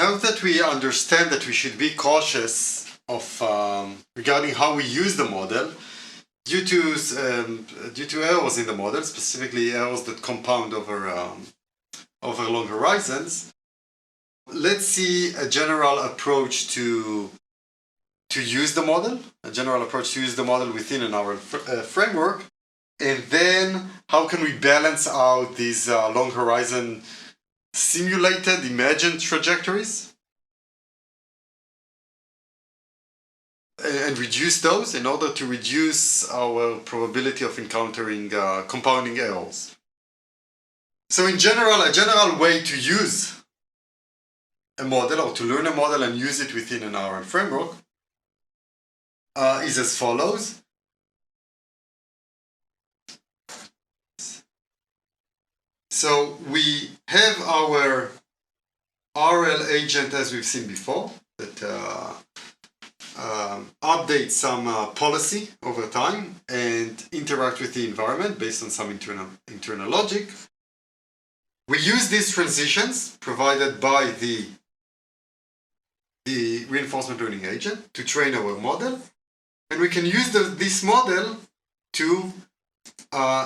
Now that we understand that we should be cautious of regarding how we use the model due to errors in the model, specifically errors that compound over long horizons, let's see a general approach to use the model, within an hour framework, and then how can we balance out these long horizon simulated imagined trajectories and reduce those in order to reduce our probability of encountering compounding errors. So in general, a general way to use a model or to learn a model and use it within an R framework is as follows. So we have our RL agent as we've seen before that updates some policy over time and interact with the environment based on some internal logic. We use these transitions provided by the reinforcement learning agent to train our model, and we can use this model to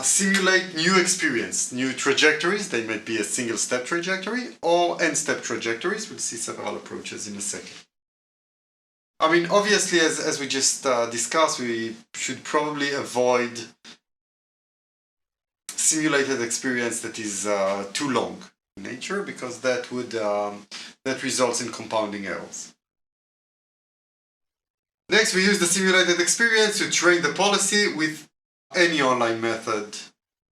simulate new experience, new trajectories. They might be a single-step trajectory or n-step trajectories. We'll see several approaches in a second. I mean, obviously, as we just discussed, we should probably avoid simulated experience that is too long in nature, because that results in compounding errors. Next, we use the simulated experience to train the policy with any online method.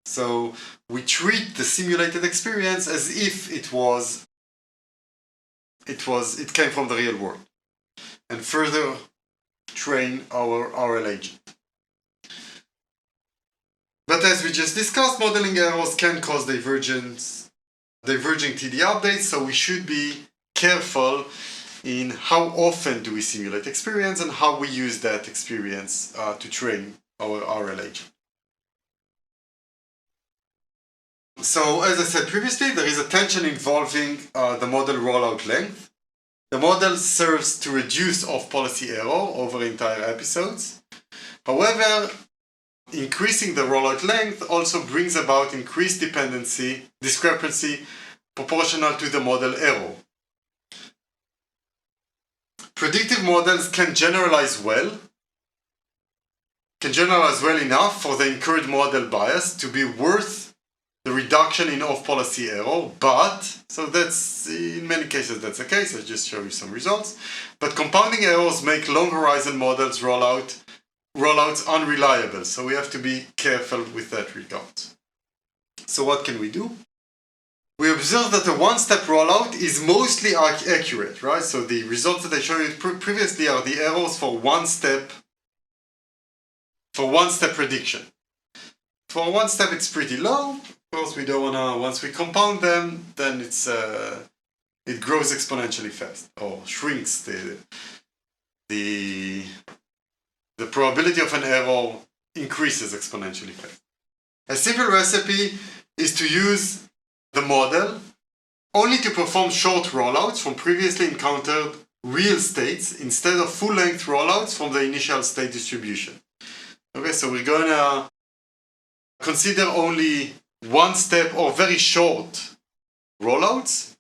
So we treat the simulated experience as if it came from the real world, and further train our RL agent. But as we just discussed, modeling errors can cause diverging TD updates, so we should be careful in how often do we simulate experience and how we use that experience to train our RL agent. So as I said previously, there is a tension involving the model rollout length. The model serves to reduce off-policy error over entire episodes. However, increasing the rollout length also brings about increased discrepancy proportional to the model error. Predictive models can generalize well enough for the incurred model bias to be worth the reduction in off-policy error, but, so that's, in many cases that's the case, I'll just show you some results, but compounding errors make long horizon models rollouts unreliable, so we have to be careful with that regard. So what can we do? We observe that a one-step rollout is mostly accurate, right? So the results that I showed you previously are the errors for one-step prediction. For one step it's pretty low. Of course we don't wanna, once we compound them, then it grows exponentially fast, or shrinks the probability of an error increases exponentially fast. A simple recipe is to use the model only to perform short rollouts from previously encountered real states instead of full-length rollouts from the initial state distribution. Okay, so we're gonna consider only one step or very short rollouts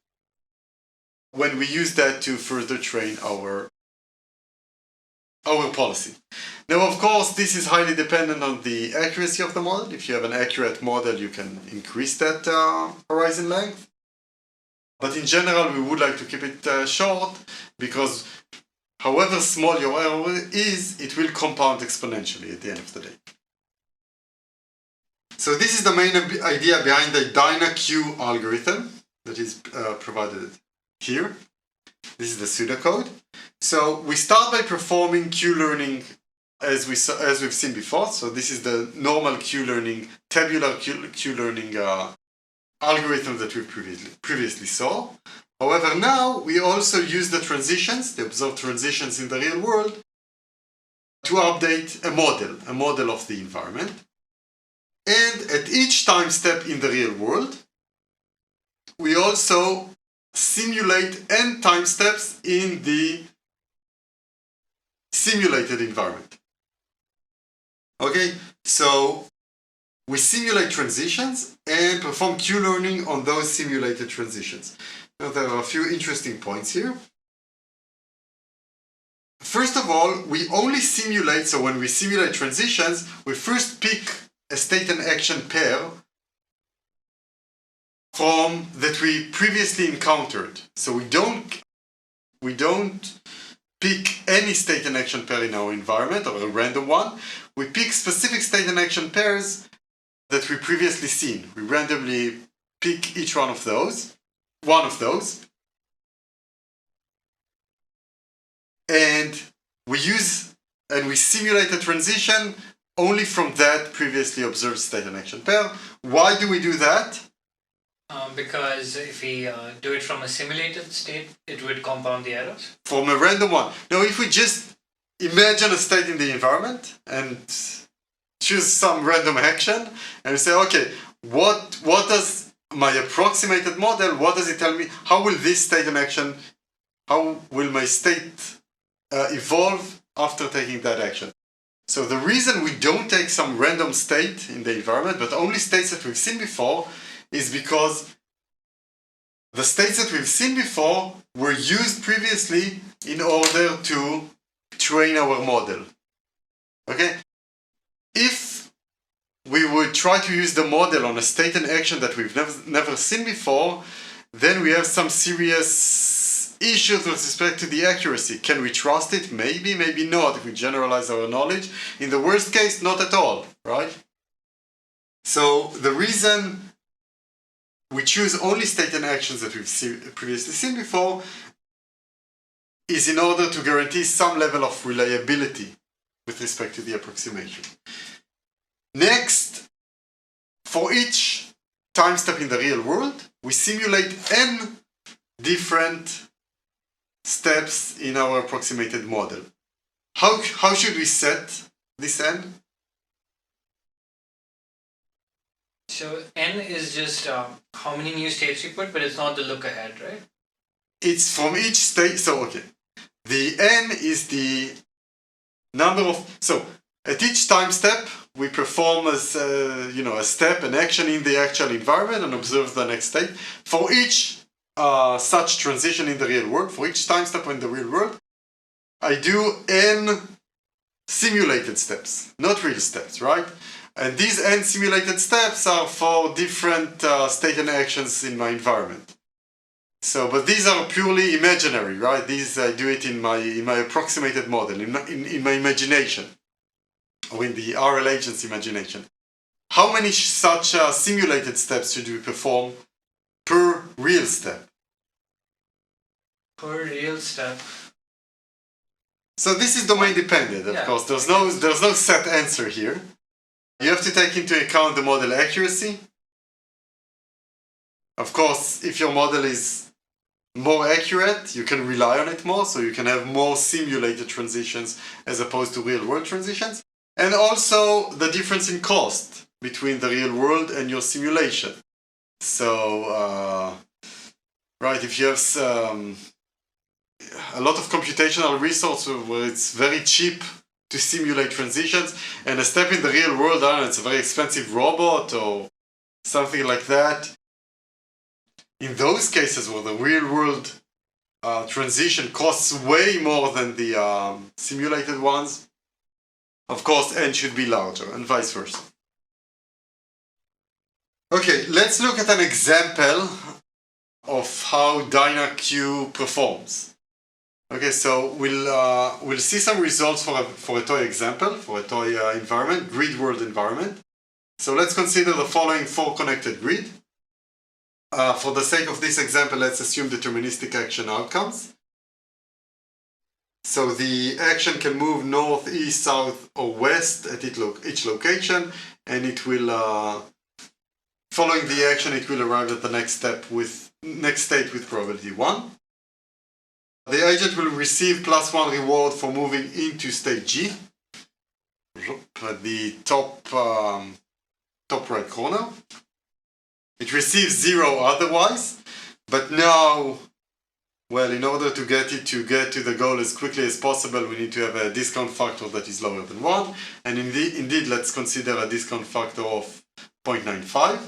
when we use that to further train our policy. Now, of course, this is highly dependent on the accuracy of the model. If you have an accurate model, you can increase that horizon length. But in general, we would like to keep it short, because however small your error is, it will compound exponentially at the end of the day. So this is the main idea behind the Dyna Q algorithm that is provided here. This is the pseudocode. So we start by performing Q-learning as we've seen before. So this is the normal Q-learning, tabular Q-learning algorithm that we previously saw. However, now we also use the transitions, the observed transitions in the real world, to update a model of the environment. And at each time step in the real world, we also simulate n time steps in the simulated environment. Okay, so we simulate transitions and perform Q-learning on those simulated transitions. Now, there are a few interesting points here. First of all, we only simulate, so when we simulate transitions, we first pick a state and action pair from that we previously encountered. So we don't pick any state and action pair in our environment or a random one. We pick specific state and action pairs that we previously seen. We randomly pick each one of those, and we simulate a transition only from that previously observed state and action pair. Why do we do that? Because if we do it from a simulated state, it would compound the errors. From a random one. Now, if we just imagine a state in the environment and choose some random action, and we say, okay, what does my approximated model, what does it tell me? How will this state and action, how will my state evolve after taking that action? So the reason we don't take some random state in the environment, but only states that we've seen before, is because the states that we've seen before were used previously in order to train our model. Okay? If we would try to use the model on a state and action that we've never seen before, then we have some serious issues with respect to the accuracy. Can we trust it? Maybe, maybe not, if we generalize our knowledge. In the worst case, not at all, right? So the reason we choose only state and actions that we've previously seen before is in order to guarantee some level of reliability with respect to the approximation. Next, for each time step in the real world, we simulate n different steps in our approximated model. How should we set this n? So n is just how many new states you put, but it's not the look ahead, right? It's from each state. So okay, the n is the number of. So at each time step, we perform as a step, an action in the actual environment, and observe the next state. For each such transition in the real world, for each time step in the real world, I do n simulated steps, not real steps, right? And these n simulated steps are for different state and actions in my environment. So, but these are purely imaginary, right? These I do it in my approximated model, in my imagination, or in the RL agent's imagination. How many such simulated steps should we perform per real step? Per real step. So this is domain dependent, of course. There's no set answer here. You have to take into account the model accuracy. Of course, if your model is more accurate, you can rely on it more, so you can have more simulated transitions as opposed to real-world transitions. And also the difference in cost between the real world and your simulation. So, right, if you have a lot of computational resources where it's very cheap to simulate transitions, and a step in the real world, it's a very expensive robot or something like that. In those cases where the real world transition costs way more than the simulated ones, of course n should be larger, and vice versa. Okay, let's look at an example of how Dyna Q performs. Okay, so we'll see some results for a toy example, for a toy environment, grid world environment. So let's consider the following 4 connected grid. For the sake of this example, let's assume deterministic action outcomes. So the action can move north, east, south, or west at each location, and it will, following the action, it will arrive at the next state with probability 1. The agent will receive +1 reward for moving into state G at the top right corner. It receives 0 otherwise, but now well, in order to get to the goal as quickly as possible, we need to have a discount factor that is lower than 1. And indeed, let's consider a discount factor of 0.95.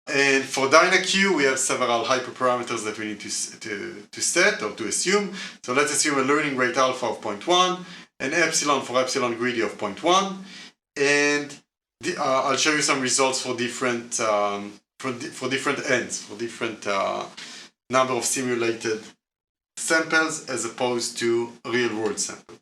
And for Dyna Q, we have several hyperparameters that we need to set or to assume. So let's assume a learning rate alpha of 0.1, an epsilon for epsilon greedy of 0.1, and I'll show you some results for different for different ends, for different number of simulated samples as opposed to real-world samples.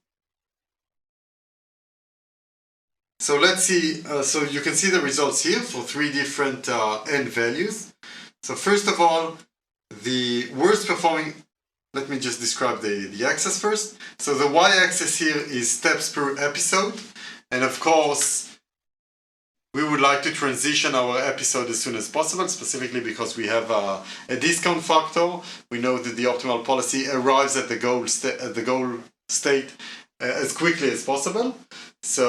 So let's see, so you can see the results here for 3 different n values. So first of all, the worst performing, let me just describe the axis first. So the y-axis here is steps per episode, and of course we would like to transition our episode as soon as possible, specifically because we have a discount factor. We know that the optimal policy arrives at the goal state as quickly as possible. So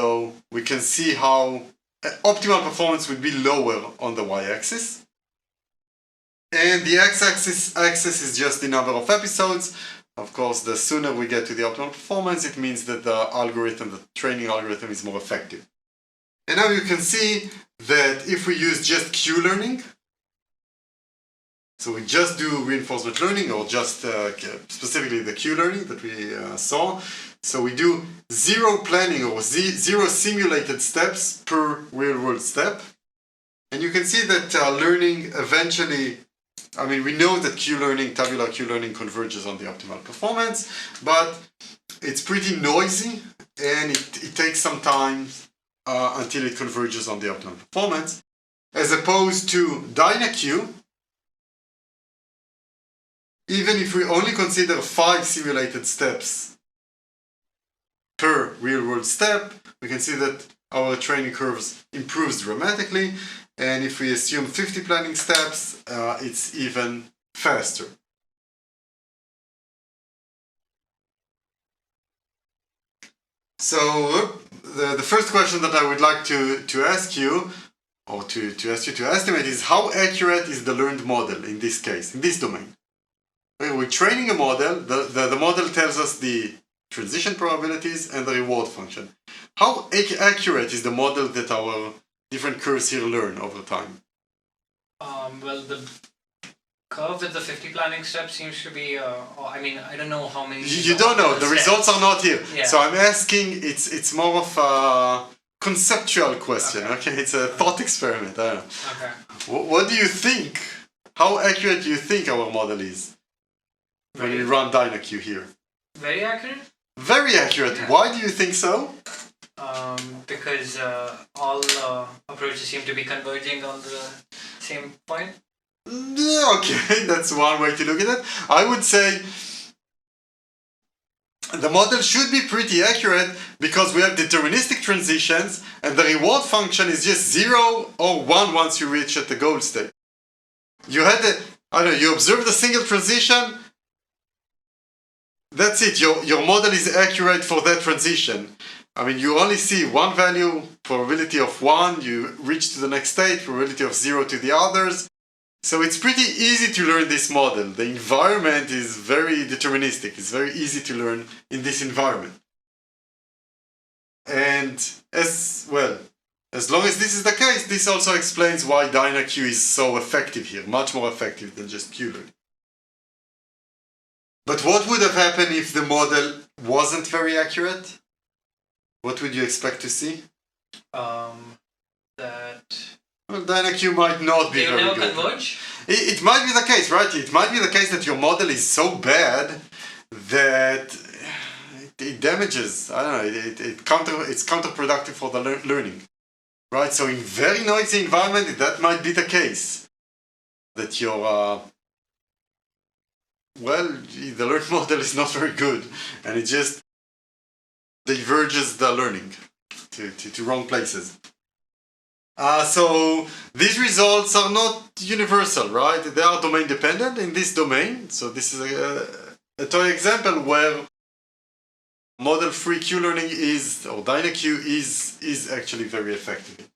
we can see how optimal performance would be lower on the y-axis. And the x-axis is just the number of episodes. Of course, the sooner we get to the optimal performance, it means that the training algorithm is more effective. And now you can see that if we use just Q-learning, so we just do reinforcement learning or just specifically the Q-learning that we saw. So we do 0 planning or 0 simulated steps per real-world step. And you can see that learning eventually, I mean, we know that Q-learning, tabular Q-learning converges on the optimal performance, but it's pretty noisy and it takes some time until it converges on the optimal performance, as opposed to Dyna Q. Even if we only consider 5 simulated steps per real-world step, we can see that our training curves improves dramatically, and if we assume 50 planning steps, it's even faster. So the first question that I would like to ask you, or to ask you to estimate, is how accurate is the learned model in this case, in this domain? We're training a model, the model tells us the transition probabilities and the reward function. How accurate is the model that our different curves here learn over time? Well, the curve with the 50 planning steps seems to be, I mean, I don't know how many... You don't know, the results are not here. Yeah. So I'm asking, it's more of a conceptual question, okay? It's a thought experiment, I don't know. Okay. What do you think? How accurate do you think our model is when we run Dyna Q here? Very accurate? Very accurate. Yeah. Why do you think so? Because all approaches seem to be converging on the same point. Yeah, okay, that's one way to look at it. I would say the model should be pretty accurate because we have deterministic transitions and the reward function is just 0 or 1 once you reach at the goal state. You had you observed a single transition, that's it, your model is accurate for that transition. I mean, you only see one value, probability of 1, you reach to the next state, probability of 0 to the others. So it's pretty easy to learn this model. The environment is very deterministic. It's very easy to learn in this environment. And as long as this is the case, this also explains why Dyna Q is so effective here, much more effective than just Q learning. But what would have happened if the model wasn't very accurate? What would you expect to see? Well, Dyna Q might not be very good. They will never converge? It might be the case, right? It might be the case that your model is so bad that it damages, I don't know, it's counterproductive for the learning. Right? So in very noisy environment, that might be the case. That your, the learned model is not very good and it just diverges the learning to wrong places. So these results are not universal, right? They are domain dependent in this domain. So this is a toy example where model-free Q-learning or Dyna Q is actually very effective.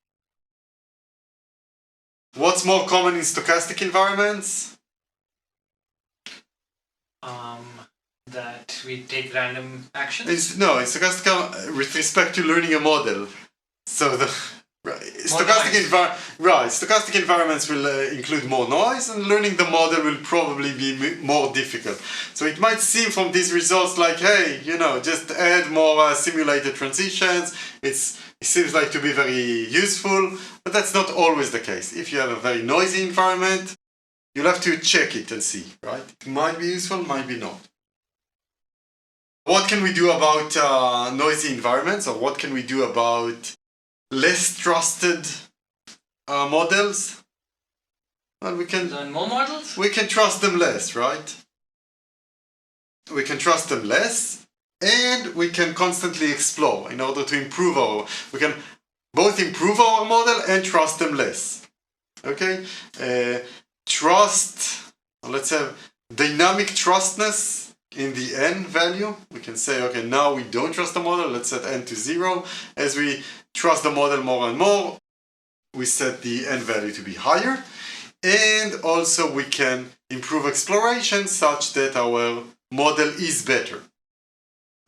What's more common in stochastic environments? that we take random actions. No, it's stochastic with respect to learning a model. So the stochastic environments will include more noise, and learning the model will probably be more difficult. So it might seem from these results like, hey, just add more simulated transitions. It seems like to be very useful, but that's not always the case. If you have a very noisy environment, you'll have to check it and see, right? It might be useful, might be not. What can we do about noisy environments, or what can we do about less trusted models? Well, we can learn more models. We can trust them less, right? We can trust them less, and we can constantly explore in order to improve we can both improve our model and trust them less. Okay? Let's have dynamic trustness in the n value. We can say, okay, now we don't trust the model, let's set n to 0. As we trust the model more and more, we set the n value to be higher. And also we can improve exploration such that our model is better.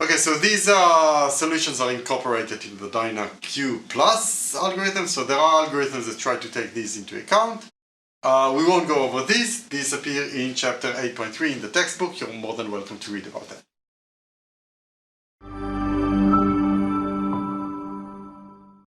Okay, so these solutions are incorporated in the Dyna Q plus algorithm. So there are algorithms that try to take these into account. We won't go over these. These appear in chapter 8.3 in the textbook. You're more than welcome to read about that.